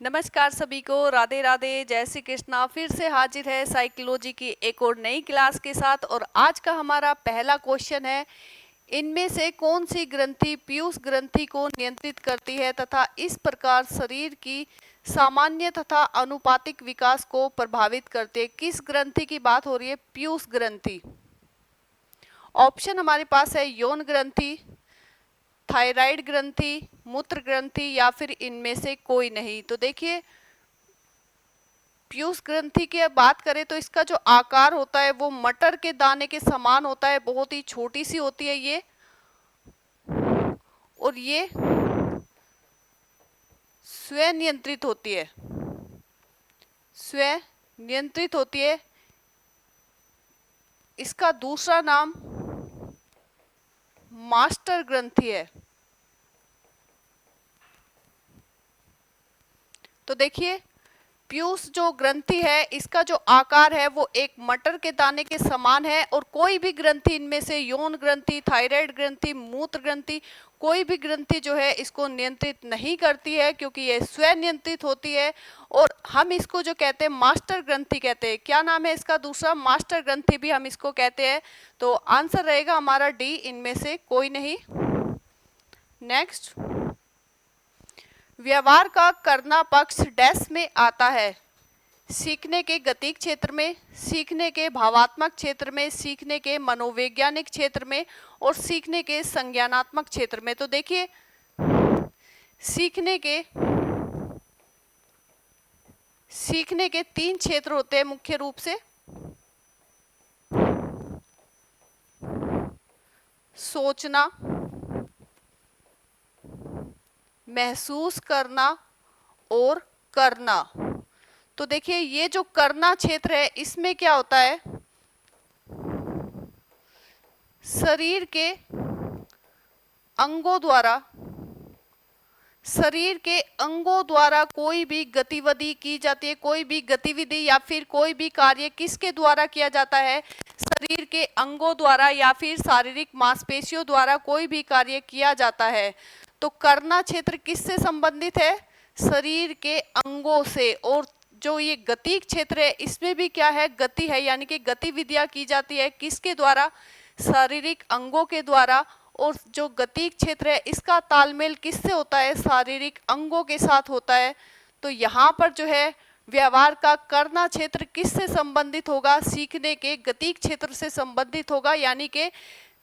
नमस्कार सभी को, राधे राधे, जय श्री कृष्णा। फिर से हाजिर है साइकोलॉजी की एक और नई क्लास के साथ। और आज का हमारा पहला क्वेश्चन है, इनमें से कौन सी ग्रंथि पीयूष ग्रंथि को नियंत्रित करती है तथा इस प्रकार शरीर की सामान्य तथा अनुपातिक विकास को प्रभावित करती है। किस ग्रंथि की बात हो रही है? पीयूष ग्रंथि। ऑप्शन हमारे पास है यौन ग्रंथि, थायराइड ग्रंथि, मूत्र ग्रंथि या फिर इनमें से कोई नहीं। तो देखिए, पीयूष ग्रंथि की बात करें तो इसका जो आकार होता है वो मटर के दाने के समान होता है, बहुत ही छोटी सी होती है ये। और ये स्वयं नियंत्रित होती है, स्वयं नियंत्रित होती है। इसका दूसरा नाम मास्टर ग्रंथि है। तो देखिए, पीयूष जो ग्रंथि है इसका जो आकार है वो एक मटर के दाने के समान है। और कोई भी ग्रंथि इनमें से यौन ग्रंथि, थायराइड ग्रंथि, मूत्र ग्रंथि, कोई भी ग्रंथि जो है इसको नियंत्रित नहीं करती है, क्योंकि ये स्वयं नियंत्रित होती है। और हम इसको जो कहते हैं मास्टर ग्रंथि कहते हैं। क्या नाम है इसका दूसरा? मास्टर ग्रंथि भी हम इसको कहते हैं। तो आंसर रहेगा हमारा डी, इनमें से कोई नहीं। नेक्स्ट, व्यवहार का करना पक्ष डैश में आता है? सीखने के गतिक क्षेत्र में, सीखने के भावात्मक क्षेत्र में, सीखने के मनोवैज्ञानिक क्षेत्र में और सीखने के संज्ञानात्मक क्षेत्र में। तो देखिए, सीखने के 3 क्षेत्र होते हैं मुख्य रूप से। सोचना, महसूस करना और करना। तो देखिए, ये जो करना क्षेत्र है इसमें क्या होता है, शरीर के अंगों द्वारा कोई भी गतिविधि की जाती है। कोई भी गतिविधि या फिर कोई भी कार्य किसके द्वारा किया जाता है? शरीर के अंगों द्वारा या फिर शारीरिक मांसपेशियों द्वारा कोई भी कार्य किया जाता है। तो करना क्षेत्र किससे संबंधित है? शरीर के अंगों से। और जो ये गतिक क्षेत्र है इसमें भी क्या है? गति है, यानी कि गतिविधियां की जाती है किसके द्वारा? शारीरिक अंगों के द्वारा। और जो गतिक क्षेत्र है इसका तालमेल किससे होता है? शारीरिक अंगों के साथ होता है। तो यहाँ पर जो है व्यवहार का करना क्षेत्र किससे संबंधित होगा? सीखने के गतिक क्षेत्र से संबंधित होगा, यानी कि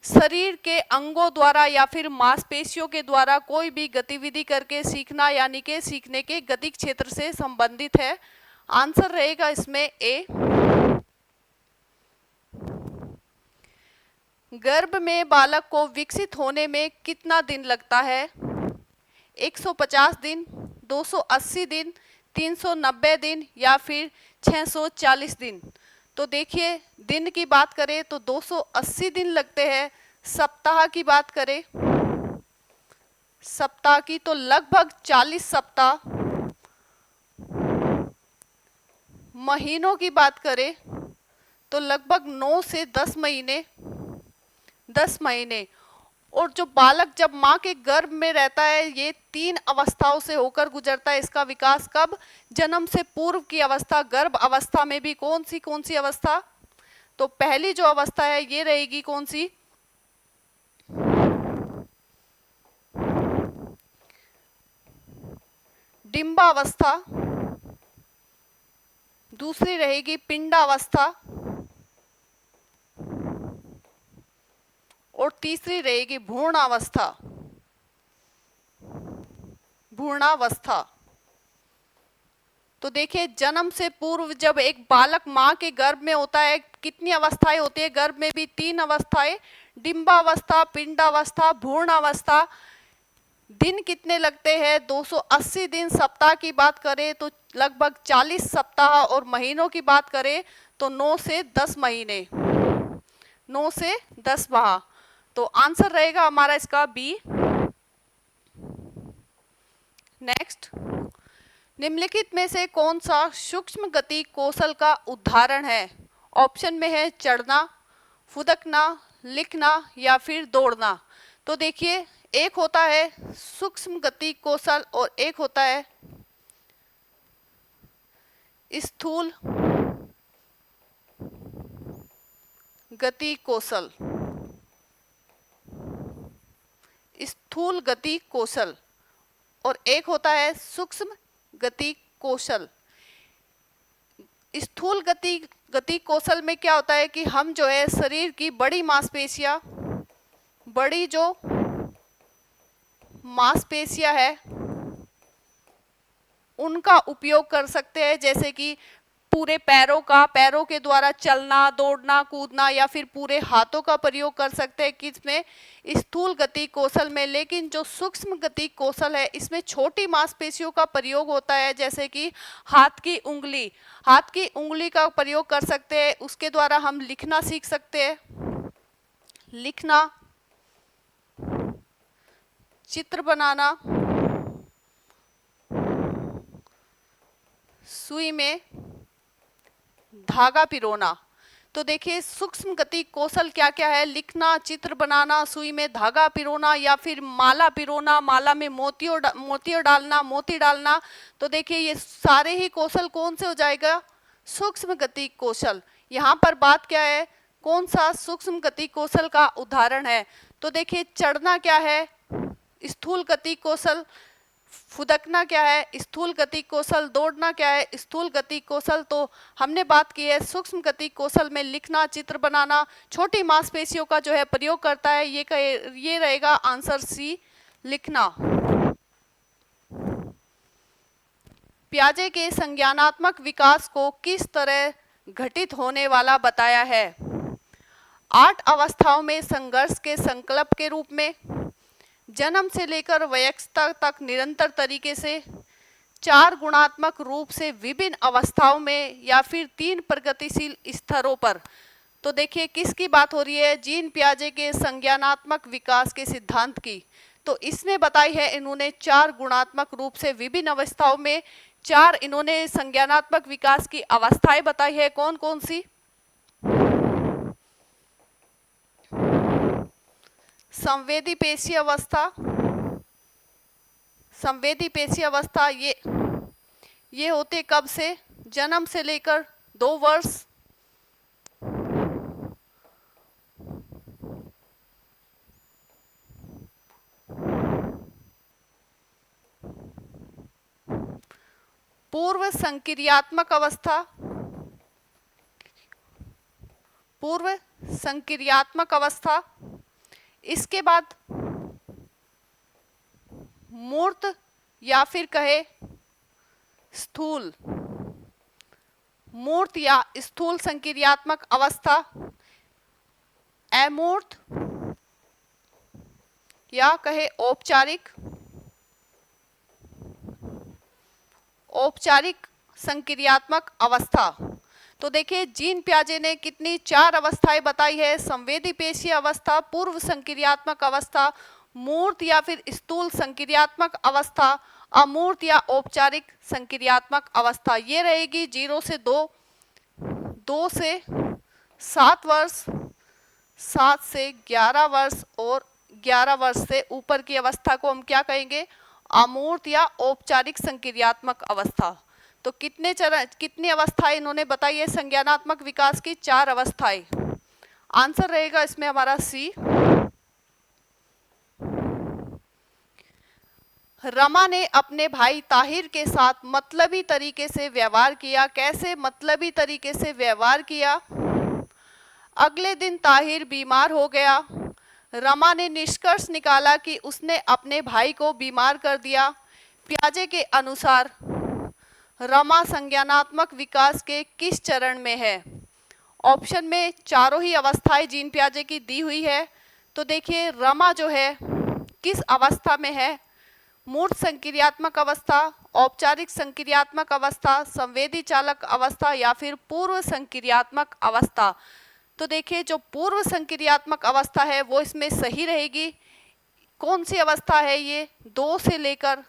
शरीर के अंगों द्वारा या फिर मांसपेशियों के द्वारा कोई भी गतिविधि करके सीखना, यानी कि सीखने के गतिक क्षेत्र से संबंधित है। आंसर रहेगा इसमें ए। गर्भ में बालक को विकसित होने में कितना दिन लगता है? 150 दिन, 280 दिन, 390 दिन या फिर 640 दिन। तो देखिए, दिन की बात करें तो 280 दिन लगते हैं। सप्ताह की बात करें, सप्ताह की तो लगभग 40 सप्ताह। महीनों की बात करें तो लगभग 9 से 10 महीने, 10 महीने। और जो बालक जब माँ के गर्भ में रहता है ये 3 अवस्थाओं से होकर गुजरता है। इसका विकास कब? जन्म से पूर्व की अवस्था, गर्भ अवस्था में भी कौन सी अवस्था? तो पहली जो अवस्था है ये रहेगी कौन सी? डिंबावस्था। दूसरी रहेगी पिंडावस्था और तीसरी रहेगी भ्रूणावस्था। भ्रूणावस्था। तो देखिए, जन्म से पूर्व जब एक बालक माँ के गर्भ में होता है कितनी अवस्थाएं होती है? गर्भ में भी 3 अवस्थाएं, डिंबावस्था, पिंडावस्था, भ्रूणावस्था। दिन कितने लगते हैं? 280 दिन। सप्ताह की बात करें तो लगभग 40 सप्ताह। और महीनों की बात करें तो 9 से 10 महीने, 9 से 10 माह। तो आंसर रहेगा हमारा इसका बी। नेक्स्ट, निम्नलिखित में से कौन सा सूक्ष्म गति कौशल का उदाहरण है? ऑप्शन में है चढ़ना, फुदकना, लिखना या फिर दौड़ना। तो देखिए, एक होता है सूक्ष्म गति कौशल और एक होता है स्थूल गति कौशल, स्थूल गति कौशल, और एक होता है सूक्ष्म गति कौशल। स्थूल गति कौशल में क्या होता है कि हम जो है शरीर की बड़ी मांसपेशियां, बड़ी जो मांसपेशियां है उनका उपयोग कर सकते हैं, जैसे कि पूरे पैरों के द्वारा चलना, दौड़ना, कूदना, या फिर पूरे हाथों का प्रयोग कर सकते हैं किसमें, स्थूल गति कौशल में। लेकिन जो सूक्ष्म गति कौशल है इसमें छोटी मांसपेशियों का प्रयोग होता है, जैसे कि हाथ की उंगली का प्रयोग कर सकते हैं। उसके द्वारा हम लिखना सीख सकते हैं, लिखना, चित्र बनाना, सुई में धागा पिरोना। तो देखिए सूक्ष्म गति कौशल क्या क्या है, लिखना, चित्र बनाना, सुई में धागा पिरोना, या फिर माला पिरोना, माला में मोती डालना। तो देखिए ये सारे ही कौशल कौन से हो जाएगा, सूक्ष्म गति कौशल। यहाँ पर बात क्या है, कौन सा सूक्ष्म गति कौशल का उदाहरण है। तो देखिए चढ़ना क्या है, स्थूल गति कौशल, फुदकना क्या है, स्थूल गति कौशल, दौड़ना क्या है, स्थूल गति कौशल। तो हमने बात की है सूक्ष्म गति कौशल में लिखना, चित्र बनाना, छोटी मांसपेशियों का जो है प्रयोग करता है। ये रहेगा आंसर सी, लिखना। पियाजे के संज्ञानात्मक विकास को किस तरह घटित होने वाला बताया है। 8 अवस्थाओं में संघर्ष के संकल्प के रूप में, जन्म से लेकर वयस्कता तक निरंतर तरीके से, 4 गुणात्मक रूप से विभिन्न अवस्थाओं में, या फिर 3 प्रगतिशील स्तरों पर। तो देखिए किसकी बात हो रही है, जीन पियाजे के संज्ञानात्मक विकास के सिद्धांत की। तो इसमें बताई है इन्होंने 4 गुणात्मक रूप से विभिन्न अवस्थाओं में, 4 इन्होंने संज्ञानात्मक विकास की अवस्थाएं बताई है। कौन कौन सी, संवेदी पेशी अवस्था, ये होते कब से, जन्म से लेकर 2 वर्ष, पूर्व संक्रियात्मक अवस्था, इसके बाद मूर्त या फिर कहे स्थूल, मूर्त या स्थूल संक्रियात्मक अवस्था, अमूर्त या कहे औपचारिक संक्रियात्मक अवस्था। तो देखिए जीन पियाजे ने कितनी 4 अवस्थाएं बताई है, संवेदी पेशीय अवस्था, पूर्व संक्रियात्मक अवस्था, मूर्त या फिर स्थूल संक्रियात्मक अवस्था, अमूर्त या औपचारिक संक्रियात्मक अवस्था। ये रहेगी 0 से 2, 2 से 7 वर्ष, 7 से 11 वर्ष, और 11 वर्ष से ऊपर की अवस्था को हम क्या कहेंगे, अमूर्त या औपचारिक संक्रियात्मक अवस्था। तो कितनी अवस्थाएं इन्होंने बताई है संज्ञानात्मक विकास की, 4 अवस्थाएं। आंसर रहेगा इसमें हमारा सी। रमा ने अपने भाई ताहिर के साथ मतलबी तरीके से व्यवहार किया। कैसे मतलबी तरीके से व्यवहार किया, अगले दिन ताहिर बीमार हो गया। रमा ने निष्कर्ष निकाला कि उसने अपने भाई को बीमार कर दिया। पियाजे के अनुसार रमा संज्ञानात्मक विकास के किस चरण में है। ऑप्शन में चारों ही अवस्थाएं जीन पियाजे की दी हुई है। तो देखिए रमा जो है किस अवस्था में है, मूर्त संक्रियात्मक अवस्था, औपचारिक संक्रियात्मक अवस्था, संवेदी चालक अवस्था, या फिर पूर्व संक्रियात्मक अवस्था। तो देखिए जो पूर्व संक्रियात्मक अवस्था है वो इसमें सही रहेगी। कौन सी अवस्था है ये, 2 से लेकर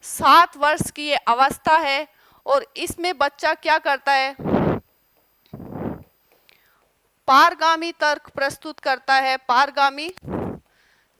7 वर्ष की ये अवस्था है, और इसमें बच्चा क्या करता है, पारगामी तर्क प्रस्तुत करता है, पारगामी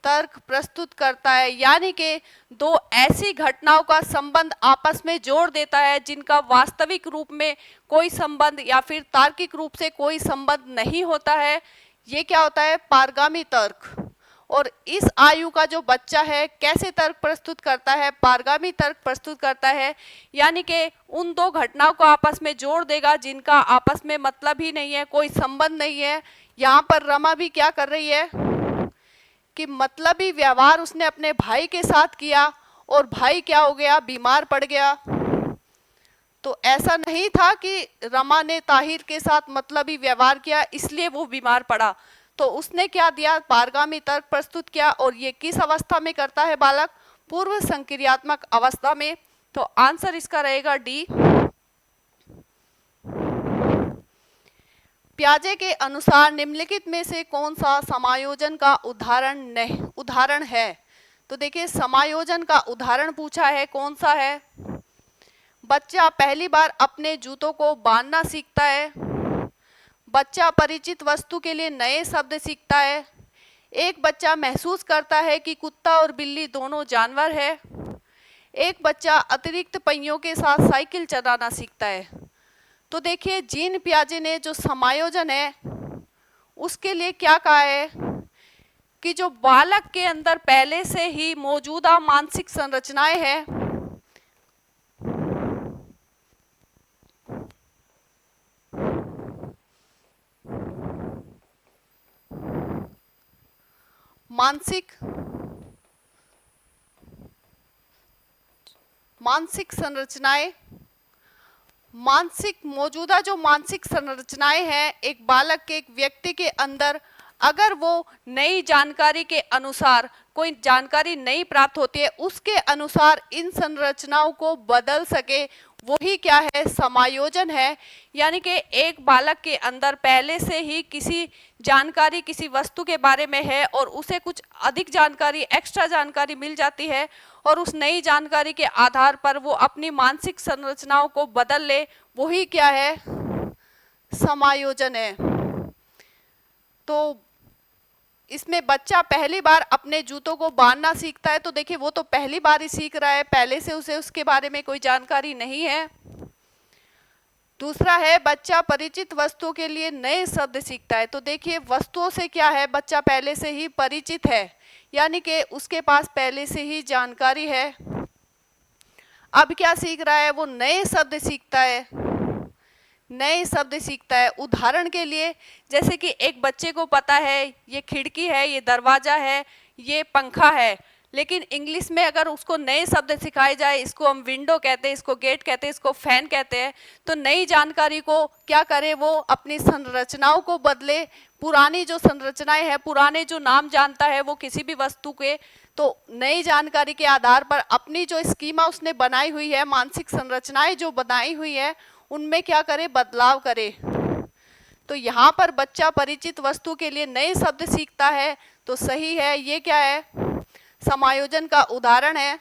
तर्क प्रस्तुत करता है, यानी कि दो ऐसी घटनाओं का संबंध आपस में जोड़ देता है जिनका वास्तविक रूप में कोई संबंध या फिर तार्किक रूप से कोई संबंध नहीं होता है। ये क्या होता है? पारगामी तर्क। और इस आयु का जो बच्चा है कैसे तर्क प्रस्तुत करता है? पारगामी तर्क प्रस्तुत करता है, यानी कि उन दो घटनाओं को आपस में जोड़ देगा जिनका आपस में मतलब ही नहीं है, कोई संबंध नहीं है। यहाँ पर रमा भी क्या कर रही है कि मतलबी व्यवहार उसने अपने भाई के साथ किया और भाई क्या हो गया? बीमार पड़ गया। तो ऐसा नहीं था कि रमा ने ताहिर के साथ मतलबी व्यवहार किया इसलिए वो बीमार पड़ा। तो उसने क्या दिया? पारगामी तर्क प्रस्तुत किया। और ये किस अवस्था में करता है बालक? पूर्व संक्रियात्मक अवस्था में। तो आंसर इसका रहेगा डी। पियाजे के अनुसार निम्नलिखित में से कौन सा समायोजन का उदाहरण है? तो देखिए, समायोजन का उदाहरण पूछा है, कौन सा है? बच्चा पहली बार अपने जूतों को बांधना सीखता है। बच्चा परिचित वस्तु के लिए नए शब्द सीखता है। एक बच्चा महसूस करता है कि कुत्ता और बिल्ली दोनों जानवर है। एक बच्चा अतिरिक्त पहियों के साथ साइकिल चलाना सीखता है। तो देखिए, जीन पियाजे ने जो समायोजन है उसके लिए क्या कहा है कि जो बालक के अंदर पहले से ही मौजूदा मानसिक संरचनाएं हैं, मौजूदा जो मानसिक संरचनाएं हैं एक बालक के, एक व्यक्ति के अंदर, अगर वो नई जानकारी के अनुसार कोई जानकारी नई प्राप्त होती है उसके अनुसार इन संरचनाओं को बदल सके, वही क्या है? समायोजन है। यानी कि एक बालक के अंदर पहले से ही किसी जानकारी किसी वस्तु के बारे में है और उसे कुछ अधिक जानकारी, एक्स्ट्रा जानकारी मिल जाती है और उस नई जानकारी के आधार पर वो अपनी मानसिक संरचनाओं को बदल ले, वही क्या है? समायोजन है। तो इसमें बच्चा पहली बार अपने जूतों को बांधना सीखता है। तो देखिए, वो तो पहली बार ही सीख रहा है, पहले से उसे उसके बारे में कोई जानकारी नहीं है। दूसरा है, बच्चा परिचित वस्तुओं के लिए नए शब्द सीखता है। तो देखिए, वस्तुओं से क्या है? बच्चा पहले से ही परिचित है, यानी कि उसके पास पहले से ही जानकारी है। अब क्या सीख रहा है? वो नए शब्द सीखता है, नए शब्द सीखता है। उदाहरण के लिए, जैसे कि एक बच्चे को पता है ये खिड़की है, ये दरवाजा है, ये पंखा है, लेकिन इंग्लिश में अगर उसको नए शब्द सिखाए जाए, इसको हम विंडो कहते हैं, इसको गेट कहते हैं, इसको फैन कहते हैं, तो नई जानकारी को क्या करे? वो अपनी संरचनाओं को बदले। पुरानी जो संरचनाएं हैं, पुराने जो नाम जानता है वो किसी भी वस्तु के, तो नई जानकारी के आधार पर अपनी जो स्कीमा उसने बनाई हुई है, मानसिक संरचनाएं जो बनाई हुई है, उनमें क्या करे? बदलाव करे। तो यहाँ पर बच्चा परिचित वस्तु के लिए नए शब्द सीखता है, तो सही है। ये क्या है? समायोजन का उदाहरण है।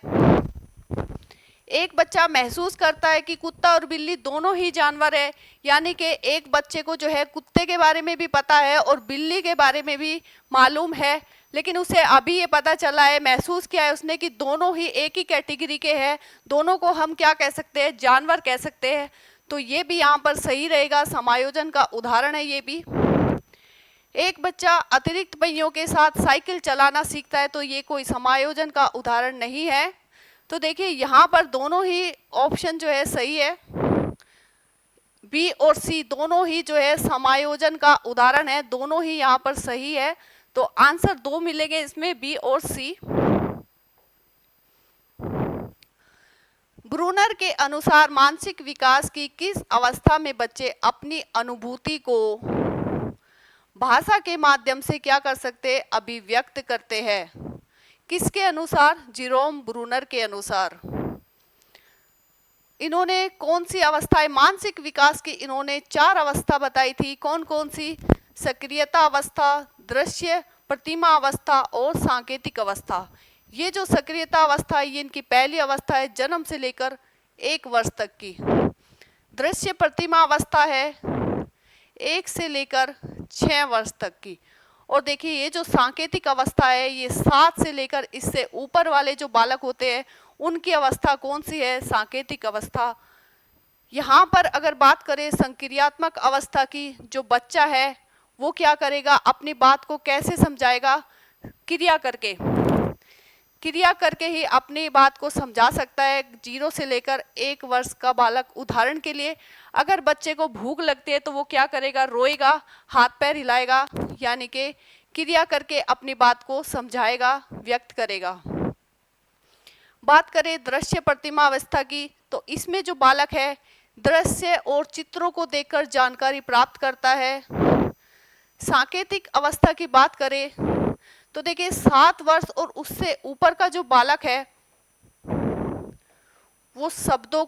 एक बच्चा महसूस करता है कि कुत्ता और बिल्ली दोनों ही जानवर है, यानी कि एक बच्चे को जो है कुत्ते के बारे में भी पता है और बिल्ली के बारे में भी मालूम है, लेकिन उसे अभी ये पता चला है, महसूस किया है उसने कि दोनों ही एक ही कैटेगरी के हैं, दोनों को हम क्या कह सकते हैं? जानवर कह सकते हैं। तो ये भी यहाँ पर सही रहेगा, समायोजन का उदाहरण है ये भी। एक बच्चा अतिरिक्त पहियों के साथ साइकिल चलाना सीखता है, तो ये कोई समायोजन का उदाहरण नहीं है। तो देखिए, यहाँ पर दोनों ही ऑप्शन जो है सही है, बी और सी दोनों ही जो है समायोजन का उदाहरण है, दोनों ही यहाँ पर सही है। तो आंसर 2 मिलेंगे इसमें, बी और सी। ब्रूनर के अनुसार मानसिक विकास की किस अवस्था में बच्चे अपनी अनुभूति को भाषा के माध्यम से क्या कर सकते हैं? अभिव्यक्त करते हैं। किसके अनुसार? जेरोम ब्रूनर के अनुसार। इन्होंने कौन सी अवस्थाएं मानसिक विकास की? इन्होंने 4 अवस्था बताई थी। कौन कौन सी? सक्रियता अवस्था, दृश्य प्रतिमा अवस्था और सांकेतिक अवस्था। ये जो सक्रियता अवस्था है ये इनकी पहली अवस्था है, जन्म से लेकर 1 वर्ष तक की। दृश्य प्रतिमा अवस्था है 1 से लेकर 6 वर्ष तक की। और देखिए ये जो सांकेतिक अवस्था है ये 7 से लेकर इससे ऊपर वाले जो बालक होते हैं उनकी अवस्था कौन सी है, सांकेतिक अवस्था। यहाँ पर अगर बात करें संक्रियात्मक अवस्था की, जो बच्चा है वो क्या करेगा, अपनी बात को कैसे समझाएगा, क्रिया करके, क्रिया करके ही अपनी बात को समझा सकता है। 0 से लेकर 1 वर्ष का बालक, उदाहरण के लिए अगर बच्चे को भूख लगती है तो वो क्या करेगा, रोएगा, हाथ पैर हिलाएगा, यानी कि क्रिया करके अपनी बात को समझाएगा, व्यक्त करेगा। बात करें दृश्य प्रतिमा अवस्था की, तो इसमें जो बालक है दृश्य और चित्रों को देखकर जानकारी प्राप्त करता है। सांकेतिक अवस्था की बात करें तो देखिए 7 वर्ष और उससे ऊपर का जो बालक है वो शब्दों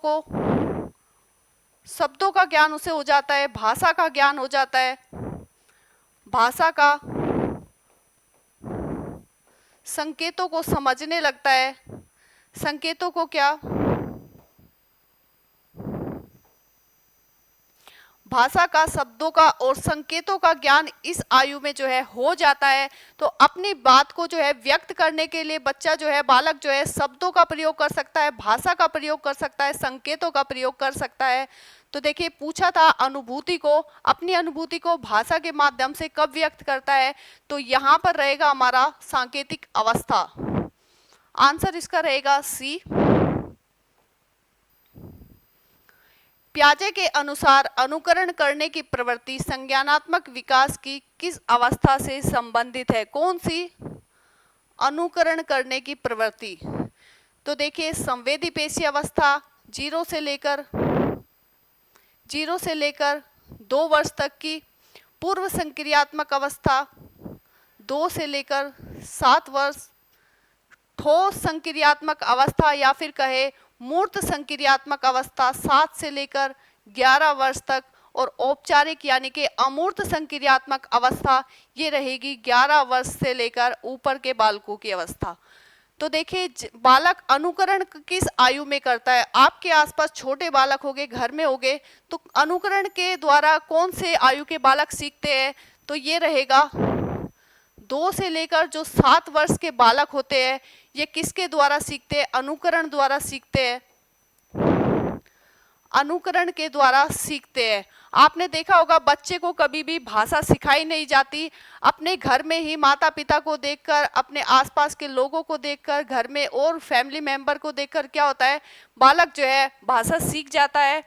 का ज्ञान उसे हो जाता है, भाषा का ज्ञान हो जाता है, भाषा का संकेतों को समझने लगता है, संकेतों को क्या, भाषा का, शब्दों का और संकेतों का ज्ञान इस आयु में जो है हो जाता है। तो अपनी बात को जो है व्यक्त करने के लिए बच्चा जो है, बालक जो है, शब्दों का प्रयोग कर सकता है, भाषा का प्रयोग कर सकता है, संकेतों का प्रयोग कर सकता है। तो देखिए पूछा था अनुभूति को, अपनी अनुभूति को भाषा के माध्यम से कब व्यक्त करता है, तो यहाँ पर रहेगा हमारा सांकेतिक अवस्था। आंसर इसका रहेगा सी। पियाजे के अनुसार अनुकरण करने की प्रवृत्ति संज्ञानात्मक विकास की किस अवस्था से संबंधित है, कौन सी, अनुकरण करने की प्रवृत्ति। तो देखिए संवेदी पेशी अवस्था 0 से लेकर 2 वर्ष तक की, पूर्व संक्रियात्मक अवस्था 2 से लेकर 7 वर्ष, ठोस संक्रियात्मक अवस्था या फिर कहे मूर्त संक्रियात्मक अवस्था 7 से लेकर 11 वर्ष तक, और औपचारिक यानी कि अमूर्त संक्रियात्मक अवस्था ये रहेगी 11 वर्ष से लेकर ऊपर के बालकों की अवस्था। तो देखिए बालक अनुकरण किस आयु में करता है, आपके आसपास छोटे बालक होंगे, घर में होंगे, तो अनुकरण के द्वारा कौन से आयु के बालक सीखते हैं, तो ये रहेगा 2 से लेकर जो 7 वर्ष के बालक होते हैं, ये किसके द्वारा सीखते हैं, अनुकरण द्वारा सीखते हैं, अनुकरण के द्वारा सीखते हैं। आपने देखा होगा बच्चे को कभी भी भाषा सिखाई नहीं जाती, अपने घर में ही माता पिता को देखकर, अपने आसपास के लोगों को देखकर, घर में और फैमिली मेंबर को देखकर क्या होता है, बालक जो है भाषा सीख जाता है।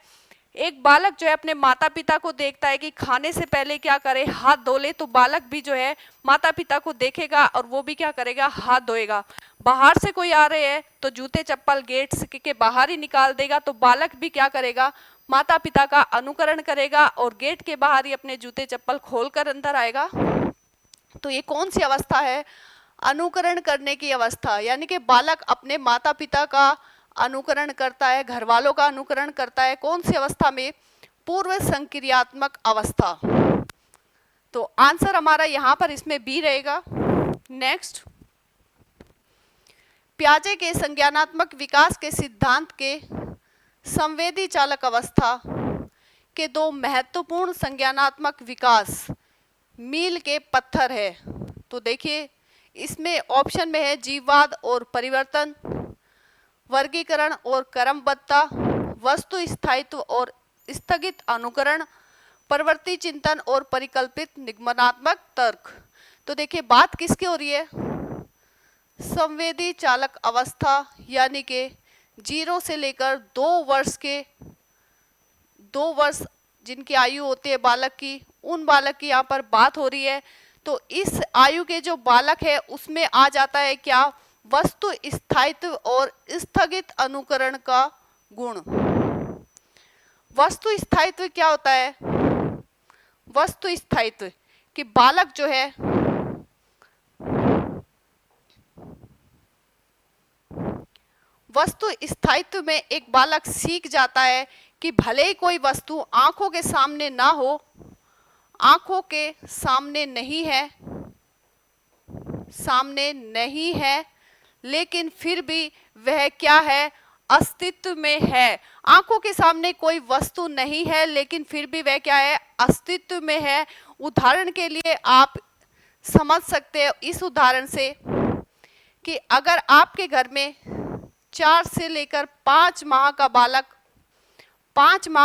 एक बालक जो है अपने माता पिता को देखता है कि खाने से पहले क्या करे, हाथ धो ले, तो बालक भी जो है माता पिता को देखेगा और वो भी क्या करेगा, हाथ धोएगा। बाहर से कोई आ रहे हैं तो जूते चप्पल गेट के बाहर ही निकाल देगा, तो बालक भी क्या करेगा, माता पिता का अनुकरण करेगा और गेट के बाहर ही अपने जूते चप्पल खोलकर अंदर आएगा। तो ये कौन सी अवस्था है, अनुकरण करने की अवस्था, यानी कि बालक अपने माता पिता का अनुकरण करता है, घर वालों का अनुकरण करता है, कौन सी अवस्था में, पूर्व संक्रियात्मक अवस्था। तो आंसर हमारा यहाँ पर इसमें बी रहेगा। नेक्स्ट, पियाजे के संज्ञानात्मक विकास के सिद्धांत के संवेदी चालक अवस्था के 2 महत्वपूर्ण संज्ञानात्मक विकास मील के पत्थर है। तो देखिए इसमें ऑप्शन में है जीववाद और परिवर्तन, वर्गीकरण और क्रमबद्धता, वस्तु स्थायित्व और स्थगित अनुकरण, प्रवृत्ति चिंतन और परिकल्पित निगमनात्मक तर्क। तो देखिए बात किसकी हो रही है, संवेदी चालक अवस्था, यानी कि 0 से लेकर 2 वर्ष जिनकी आयु होती है बालक की, उन बालक की यहाँ पर बात हो रही है। तो इस आयु के जो बालक है उसमें आ जाता है क्या, वस्तु स्थायित्व और स्थगित अनुकरण का गुण। वस्तु स्थायित्व क्या होता है, वस्तु स्थायित्व कि बालक जो है वस्तु स्थायित्व में एक बालक सीख जाता है कि भले ही कोई वस्तु आंखों के सामने ना हो, आंखों के सामने नहीं है, लेकिन फिर भी वह क्या है, अस्तित्व में है। आंखों के सामने कोई वस्तु नहीं है लेकिन फिर भी वह क्या है, अस्तित्व में है। उदाहरण के लिए आप समझ सकते हैं इस उदाहरण से कि अगर आपके घर में 4 से लेकर 5 माह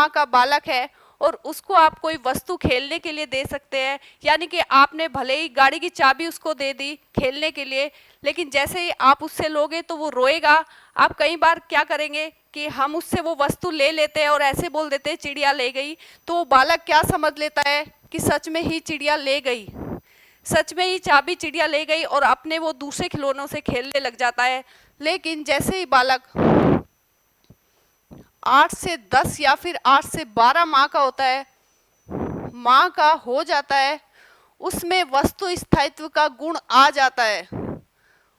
का बालक है और उसको आप कोई वस्तु खेलने के लिए दे सकते हैं, यानी कि आपने भले ही गाड़ी की चाबी उसको दे दी खेलने के लिए, लेकिन जैसे ही आप उससे लोगे तो वो रोएगा। आप कई बार क्या करेंगे कि हम उससे वो वस्तु ले लेते हैं और ऐसे बोल देते हैं चिड़िया ले गई, तो वो बालक क्या समझ लेता है कि सच में ही चिड़िया ले गई, सच में ही चाबी चिड़िया ले गई और अपने वो दूसरे खिलौनों से खेलने लग जाता है। लेकिन जैसे ही बालक 8 से 10 या फिर 8 से 12 माह का होता है, माह का हो जाता है, उसमें वस्तु स्थायित्व का गुण आ जाता है,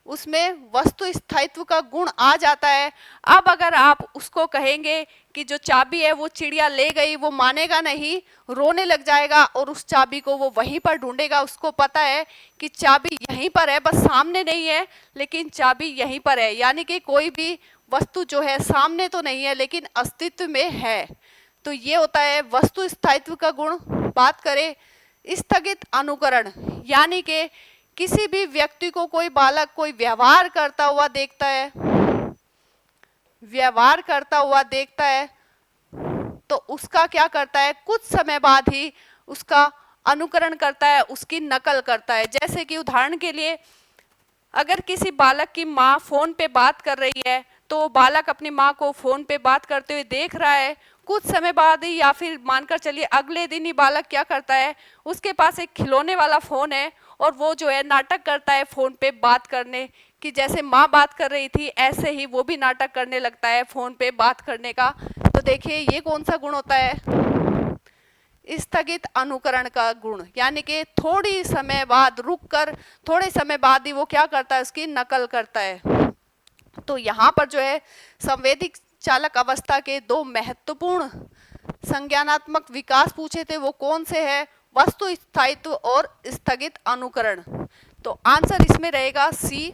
उसमें वस्तु स्थायित्व का गुण आ जाता है। अब अगर आप उसको कहेंगे कि जो चाबी है वो चिड़िया ले गई, वो मानेगा नहीं, रोने लग जाएगा और उस चाबी को वो वहीं पर ढूंढेगा। उसको पता है कि चाबी यहीं पर है, बस सामने नहीं है लेकिन चाबी यहीं पर है, यानी कि कोई भी वस्तु जो है सामने तो नहीं है लेकिन अस्तित्व में है। तो ये होता है वस्तु स्थायित्व का गुण। बात करें स्थगित अनुकरण, यानी कि किसी भी व्यक्ति को कोई बालक कोई व्यवहार करता हुआ देखता है, तो उसका क्या करता है, कुछ समय बाद ही उसका अनुकरण करता है, उसकी नकल करता है। जैसे कि उदाहरण के लिए अगर किसी बालक की माँ फोन पे बात कर रही है तो बालक अपनी माँ को फोन पे बात करते हुए देख रहा है, कुछ समय बाद ही या फिर मानकर चलिए अगले दिन ही बालक क्या करता है, उसके पास एक खिलौने वाला फोन है और वो जो है नाटक करता है फोन पे बात करने की, जैसे माँ बात कर रही थी ऐसे ही वो भी नाटक करने लगता है फोन पे बात करने का। तो देखिए ये कौन सा गुण होता है, स्थगित अनुकरण का गुण, यानी कि थोड़ी समय बाद रुककर थोड़े समय बाद ही वो क्या करता है, उसकी नकल करता है। तो यहाँ पर जो है संवेदी चालक अवस्था के 2 महत्वपूर्ण संज्ञानात्मक विकास पूछे थे, वो कौन से हैं, वस्तु स्थायित्व और स्थगित अनुकरण। तो आंसर इसमें रहेगा सी।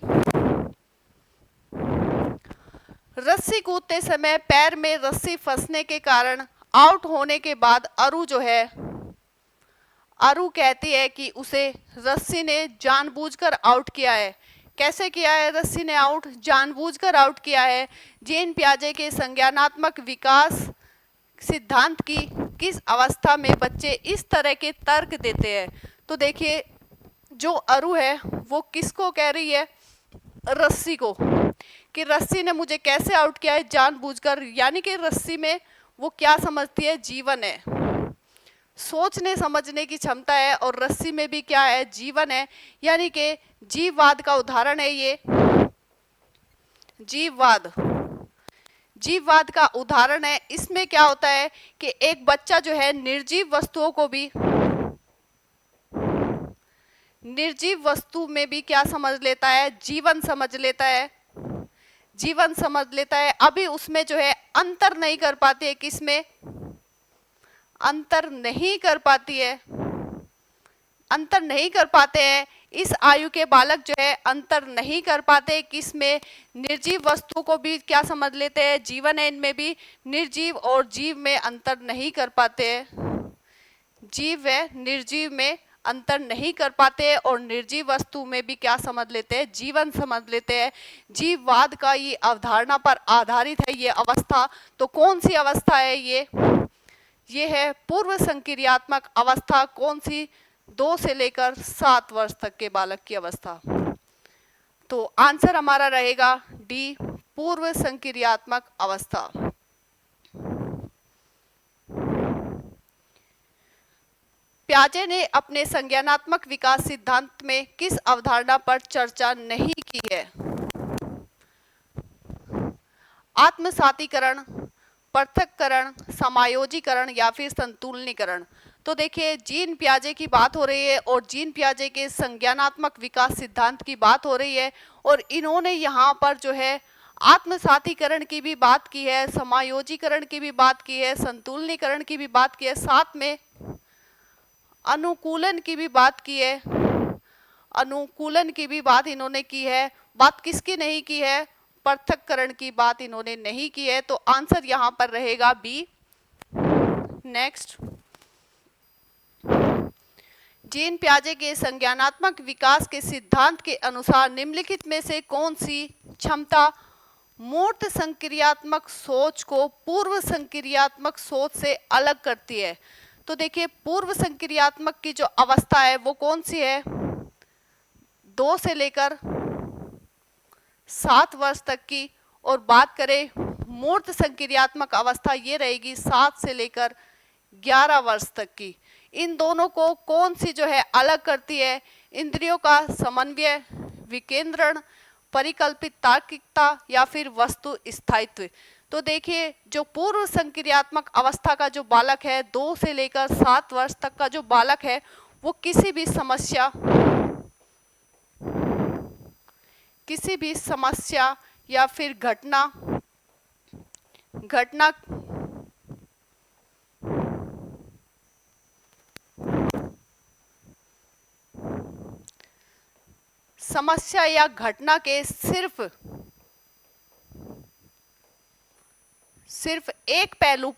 रस्सी कूदते समय पैर में रस्सी फंसने के कारण आउट होने के बाद अरु जो है, अरु कहती है कि उसे रस्सी ने जानबूझकर आउट किया है। कैसे किया है रस्सी ने आउट, जानबूझकर आउट किया है। जीन पियाजे के संज्ञानात्मक विकास सिद्धांत की किस अवस्था में बच्चे इस तरह के तर्क देते हैं। तो देखिए जो अरु है वो किसको कह रही है, रस्सी को, कि रस्सी ने मुझे कैसे आउट किया है, जानबूझकर, यानी कि रस्सी में वो क्या समझती है, जीवन है, सोचने समझने की क्षमता है, और रस्सी में भी क्या है, जीवन है, यानी कि जीववाद का उदाहरण है ये। जीववाद का उदाहरण है। इसमें क्या होता है कि एक बच्चा जो है निर्जीव वस्तुओं को भी, निर्जीव वस्तु में भी क्या समझ लेता है, जीवन समझ लेता है, जीवन समझ लेता है। अभी उसमें जो है अंतर नहीं कर पाती है, किसमें अंतर नहीं कर पाती है, अंतर नहीं कर पाते हैं। इस आयु के बालक जो है अंतर नहीं कर पाते किसमें, निर्जीव वस्तु को भी क्या समझ लेते हैं, जीवन है, इनमें भी निर्जीव और जीव में अंतर नहीं कर पाते हैं, जीव है निर्जीव में अंतर नहीं कर पाते हैं, और निर्जीव वस्तु में भी क्या समझ लेते हैं, जीवन समझ लेते हैं। जीववाद का ये अवधारणा पर आधारित है ये अवस्था। तो कौन सी अवस्था है ये है पूर्व संक्रियात्मक अवस्था। कौन सी, 2 से लेकर 7 वर्ष तक के बालक की अवस्था। तो आंसर हमारा रहेगा डी, पूर्व संक्रियात्मक अवस्था। पियाजे ने अपने संज्ञानात्मक विकास सिद्धांत में किस अवधारणा पर चर्चा नहीं की है, आत्मसातीकरण, पृथक्करण, समायोजीकरण या फिर संतुलनीकरण। तो देखिए जीन पियाजे की बात हो रही है और जीन पियाजे के संज्ञानात्मक विकास सिद्धांत की बात हो रही है, और इन्होंने यहाँ पर जो है आत्मसातीकरण की भी बात की है, समायोजीकरण की भी बात की है, संतुलनीकरण की भी बात की है, साथ में अनुकूलन की भी बात की है, अनुकूलन की भी बात इन्होंने की है। बात किसकी नहीं की है, पृथक्करण की बात इन्होंने नहीं की है। तो आंसर यहाँ पर रहेगा बी। नेक्स्ट, जीन पियाजे के संज्ञानात्मक विकास के सिद्धांत के अनुसार निम्नलिखित में से कौन सी क्षमता मूर्त संक्रियात्मक सोच को पूर्व संक्रियात्मक सोच से अलग करती है? तो देखिए, पूर्व संक्रियात्मक की जो अवस्था है वो कौन सी है? 2 से लेकर 7 वर्ष तक की। और बात करें मूर्त संक्रियात्मक अवस्था, ये रहेगी 7 से लेकर 11 वर्ष तक की। इन दोनों को कौन सी जो है अलग करती है? इंद्रियों का समन्वय, विकेंद्रण, परिकल्पित तार्किकता या फिर वस्तु स्थायित्व। तो देखिए, जो पूर्व संक्रियात्मक अवस्था का जो बालक है, 2 से लेकर 7 वर्ष तक का जो बालक है, वो किसी भी समस्या या फिर घटना समस्या या घटना के सिर्फ एक पहलू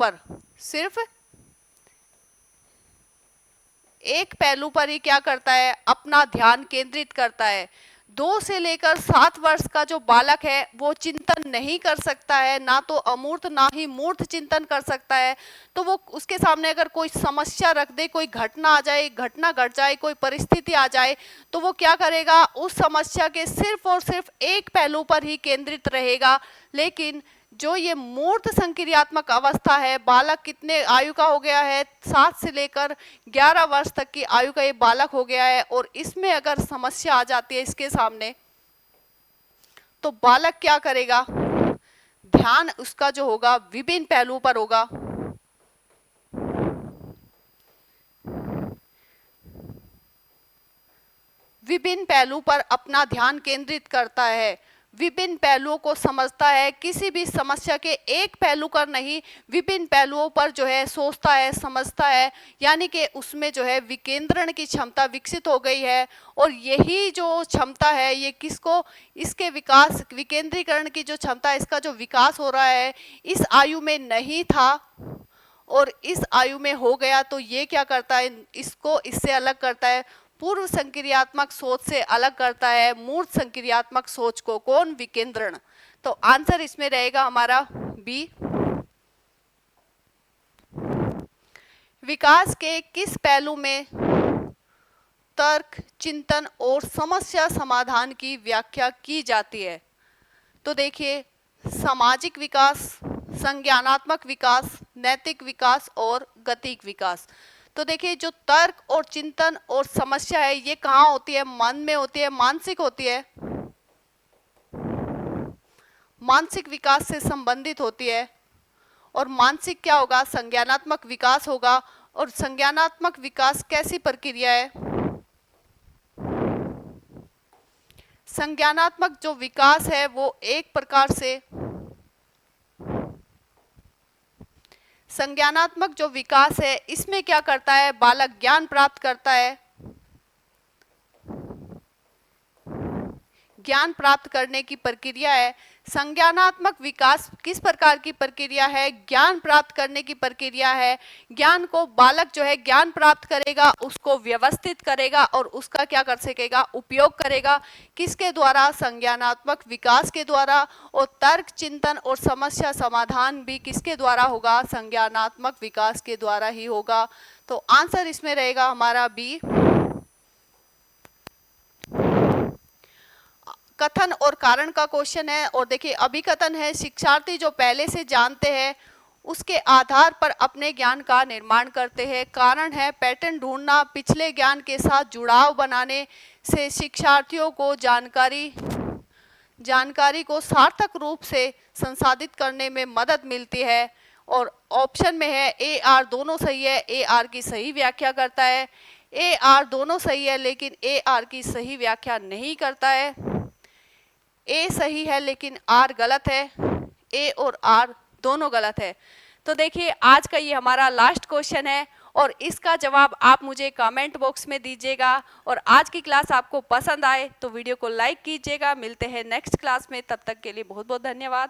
पर ही क्या करता है? अपना ध्यान केंद्रित करता है। 2 से लेकर 7 वर्ष का जो बालक है वो चिंतन नहीं कर सकता है, ना तो अमूर्त ना ही मूर्त चिंतन कर सकता है। तो वो उसके सामने अगर कोई समस्या रख दे, कोई घटना आ जाए, घटना घट जाए, कोई परिस्थिति आ जाए, तो वो क्या करेगा? उस समस्या के सिर्फ और सिर्फ एक पहलू पर ही केंद्रित रहेगा। लेकिन जो ये मूर्त संक्रियात्मक अवस्था है, बालक कितने आयु का हो गया है? 7 से लेकर 11 वर्ष तक की आयु का ये बालक हो गया है, और इसमें अगर समस्या आ जाती है इसके सामने, तो बालक क्या करेगा? ध्यान उसका जो होगा विभिन्न पहलुओं पर होगा। विभिन्न पहलू पर अपना ध्यान केंद्रित करता है, विभिन्न पहलुओं को समझता है, किसी भी समस्या के एक पहलू पर नहीं, विभिन्न पहलुओं पर जो है सोचता है, समझता है। यानी कि उसमें जो है विकेंद्रण की क्षमता विकसित हो गई है। और यही जो क्षमता है ये किसको? इसके विकास, विकेंद्रीकरण की जो क्षमता है, इसका जो विकास हो रहा है, इस आयु में नहीं था और इस आयु में हो गया। तो ये क्या करता है? इसको इससे अलग करता है, पूर्व संक्रियात्मक सोच से अलग करता है मूर्त संक्रियात्मक सोच को। कौन? विकेंद्रण। तो आंसर इसमें रहेगा हमारा बी। विकास के किस पहलू में तर्क, चिंतन और समस्या समाधान की व्याख्या की जाती है? तो देखिए, सामाजिक विकास, संज्ञानात्मक विकास, नैतिक विकास और गतिक विकास। तो देखिए, जो तर्क और चिंतन और समस्या है ये कहाँ होती है? मन में होती है, मानसिक होती है, मानसिक विकास से संबंधित होती है। और मानसिक क्या होगा? संज्ञानात्मक विकास होगा। और संज्ञानात्मक विकास कैसी प्रक्रिया है? संज्ञानात्मक जो विकास है वो एक प्रकार से, संज्ञानात्मक जो विकास है इसमें क्या करता है? बालक ज्ञान प्राप्त करता है। ज्ञान प्राप्त करने की प्रक्रिया है। संज्ञानात्मक विकास किस प्रकार की प्रक्रिया है? ज्ञान प्राप्त करने की प्रक्रिया है। ज्ञान को बालक जो है ज्ञान प्राप्त करेगा, उसको व्यवस्थित करेगा और उसका क्या कर सकेगा? उपयोग करेगा। किसके द्वारा? संज्ञानात्मक विकास के द्वारा। और तर्क, चिंतन और समस्या समाधान भी किसके द्वारा होगा? संज्ञानात्मक विकास के द्वारा ही होगा। तो आंसर इसमें रहेगा हमारा बी। कथन और कारण का क्वेश्चन है। और देखिए, अभिकथन है, शिक्षार्थी जो पहले से जानते हैं उसके आधार पर अपने ज्ञान का निर्माण करते हैं। कारण है, पैटर्न ढूंढना, पिछले ज्ञान के साथ जुड़ाव बनाने से शिक्षार्थियों को जानकारी को सार्थक रूप से संसाधित करने में मदद मिलती है। और ऑप्शन में है ए आर, दोनों सही है। ए आर की सही व्याख्या करता है। ए आर दोनों सही है लेकिन ए आर की सही व्याख्या नहीं करता है। ए सही है लेकिन आर गलत है। ए और आर दोनों गलत है। तो देखिए, आज का ये हमारा लास्ट क्वेश्चन है और इसका जवाब आप मुझे कमेंट बॉक्स में दीजिएगा। और आज की क्लास आपको पसंद आए तो वीडियो को लाइक कीजिएगा। मिलते हैं नेक्स्ट क्लास में, तब तक के लिए बहुत बहुत धन्यवाद।